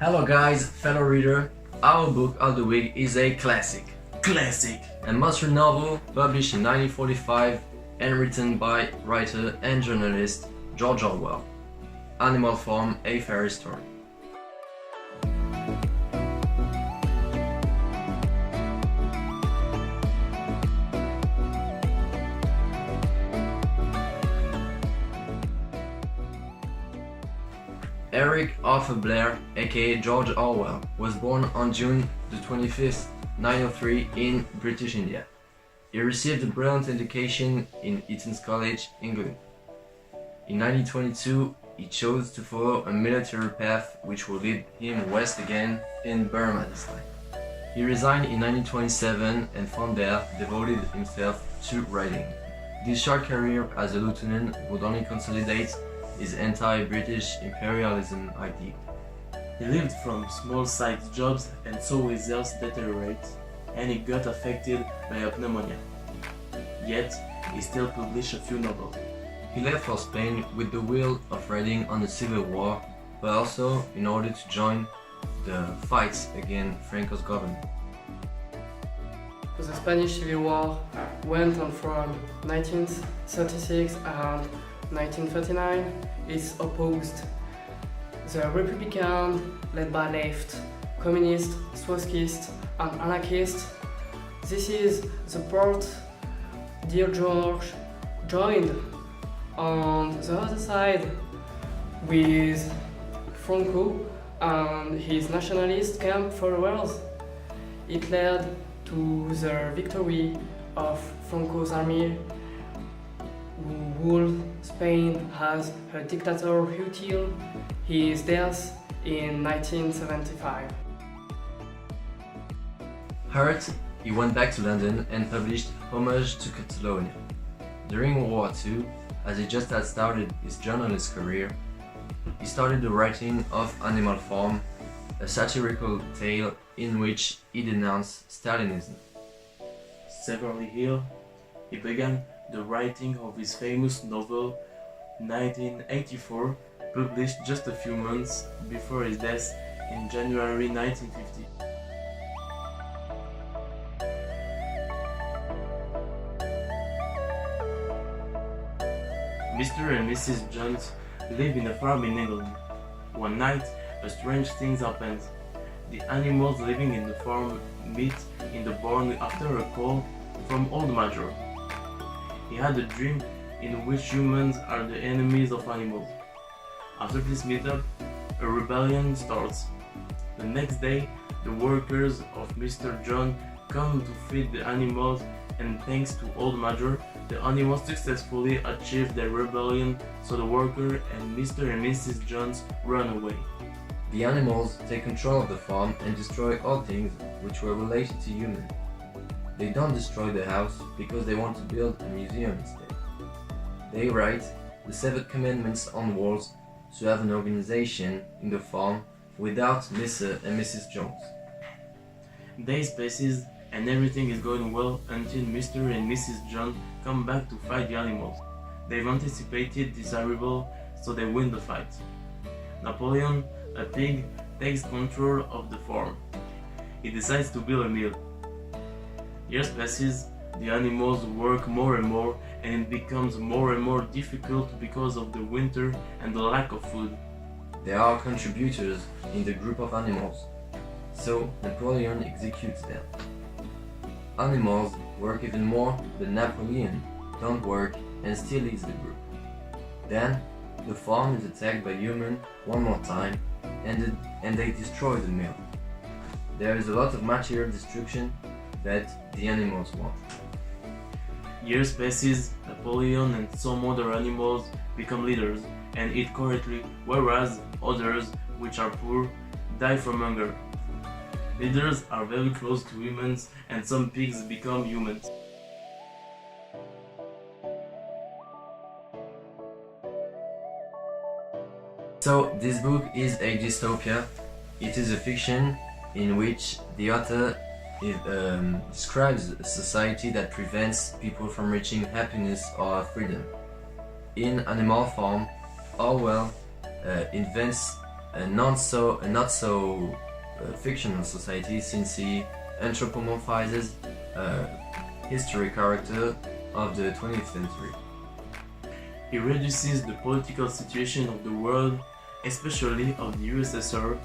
Hello guys, fellow reader. Our book of the week is a classic. A monster novel published in 1945 and written by writer and journalist George Orwell. Animal Farm, a fairy story. Eric Arthur Blair, aka George Orwell, was born on June the 25th, 1903 in British India. He received a brilliant education in Eton's College, England. In 1922, he chose to follow a military path which would lead him west again in Burma this time. He resigned in 1927 and from there devoted himself to writing. This short career as a lieutenant would only consolidate his anti-British imperialism idea. He lived from small-sized jobs and saw his health deteriorate, and he got affected by a pneumonia. Yet, he still published a few novels. He left for Spain with the will of writing on the Civil War, but also in order to join the fights against Franco's government. The Spanish Civil War went on from 1936 and 1939. It opposed the Republican, led by left, communist, Trotskyist and anarchist. This is the part Dear George joined on the other side with Franco and his nationalist camp followers. It led to the victory of Franco's army, who ruled Spain as a dictator until his death in 1975. Hurt, he went back to London and published Homage to Catalonia. During World War II, as he just had started his journalist career, he started the writing of Animal Farm, a satirical tale in which he denounced Stalinism. Severely ill, he began the writing of his famous novel 1984, published just a few months before his death in January 1950. Mr. and Mrs. Jones live in a farm in England. One night, a strange thing happens. The animals living in the farm meet in the barn after a call from Old Major. He had a dream in which humans are the enemies of animals. After this meetup, a rebellion starts. The next day, the workers of Mr. John come to feed the animals, and thanks to Old Major, the animals successfully achieve their rebellion, so the worker and Mr. and Mrs. Jones run away. The animals take control of the farm and destroy all things which were related to humans. They don't destroy the house because they want to build a museum instead. They write the 7 commandments on walls to have an organization in the farm without Mr. and Mrs. Jones. Days passes and everything is going well until Mr. and Mrs. John come back to fight the animals. They've anticipated this arrival, so they win the fight. Napoleon, a pig, takes control of the farm. He decides to build a mill. Years passes, the animals work more and more, and it becomes more and more difficult because of the winter and the lack of food. There are contributors in the group of animals, so Napoleon executes them. Animals work even more, but Napoleon don't work and still leads the group. Then, the farm is attacked by humans one more time, and they destroy the mill. There is a lot of material destruction that the animals want. Years passes, Napoleon and some other animals become leaders and eat correctly, whereas others, which are poor, die from hunger. Leaders are very close to humans and some pigs become humans. So this book is a dystopia. It is a fiction in which the author describes a society that prevents people from reaching happiness or freedom. In Animal Farm, Orwell invents a not so fictional society, since he anthropomorphizes a historic character of the 20th century. He reduces the political situation of the world, especially of the USSR,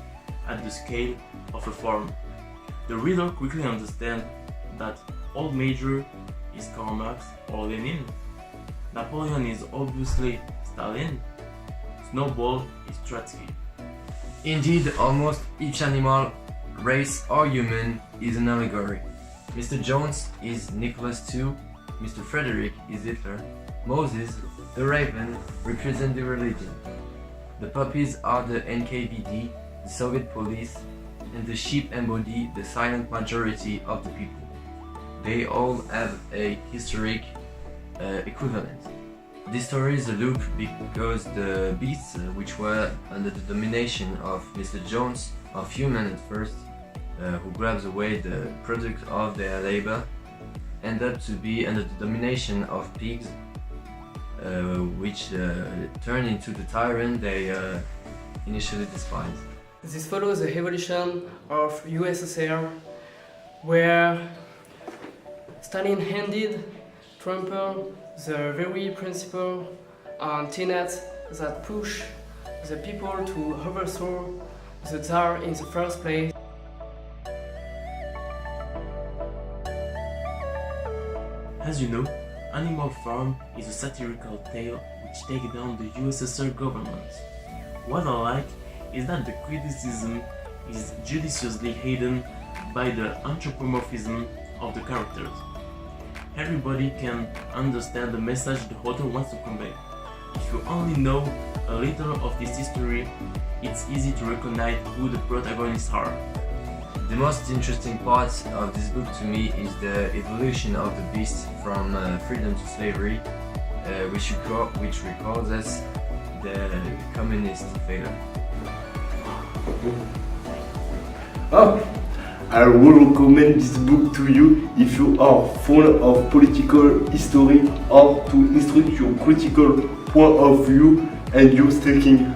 at the scale of a farm. The reader quickly understands that Old Major is Karl Marx or Lenin, Napoleon is obviously Stalin, Snowball is Trotsky. Indeed, almost each animal, race or human is an allegory. Mr. Jones is Nicholas II, Mr. Frederick is Hitler, Moses, the raven, represent the religion. The puppies are the NKVD, the Soviet police, and the sheep embody the silent majority of the people. They all have a historic equivalent. This story is a loop because the beasts, which were under the domination of Mr. Jones, of human at first, who grabs away the product of their labor, end up to be under the domination of pigs, which turn into the tyrant they initially despised. This follows the evolution of USSR, where Stalin handed trample the very principle and tenets that push the people to overthrow the Tsar in the first place. As you know, Animal Farm is a satirical tale which takes down the USSR government. What I like is that the criticism is judiciously hidden by the anthropomorphism of the characters. Everybody can understand the message the author wants to convey. If you only know a little of this history, it's easy to recognize who the protagonists are. The most interesting part of this book to me is the evolution of the beast from freedom to slavery, which recalls us the communist failure. I will recommend this book to you if you are fond of political history or to instruct your critical point of view and your thinking.